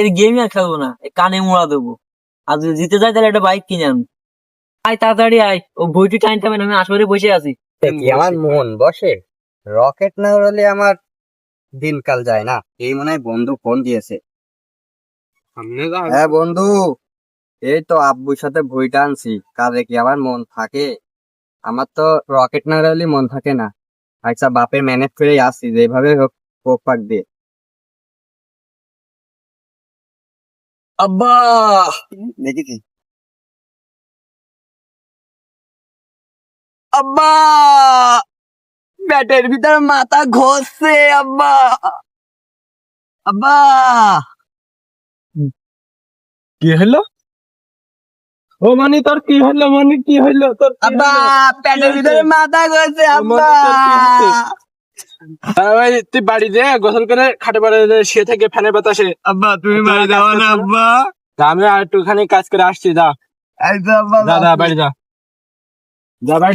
এই গেমই আর খেলবো না, কানে মোড়া দেবো। আর যদি জিতে যায় তাহলে একটা বাইক কিনে আনবো। আয় তাড়াতাড়ি আয়, ও বইটি টাইম টাইম আমি আসরে বসে আছি। কি আমার মন বসে? রকেট না উড়ালে আমার দিনকাল যায় না। এই মনে হয় বন্ধু ফোন দিয়েছে। হ্যাঁ বন্ধু, এই তো আব্বুর সাথে বইটা আনছি, কাজে কি আমার মন থাকে? আমার তো রকেট না উড়ালে মন থাকে না। আচ্ছা বাপের ম্যানেজ করেই আসছি, যেভাবে হোক কোক পাক দিয়ে। আব্বা দেখেছি। আব্বা ব্যাটের ভিতর মাথা ঘষছে আব্বা। আব্বা কি হলো? ও মানে তোর কি হলো? মানে কি হলো তোর? আব্বা প্যাটের ভিতরে মাথা ঘষছে আব্বা। তুই বাড়ি দে, গোসল করে খাটে বাড়ি শুয়ে থেকে ফ্যানের বাতাসে। আব্বা তুমি বাড়ি যাও না আব্বা। আমি আর একটুখানি কাজ করে আসছি। যা আচ্ছা আব্বা যা বাড়ি যা, যা বাড়ি।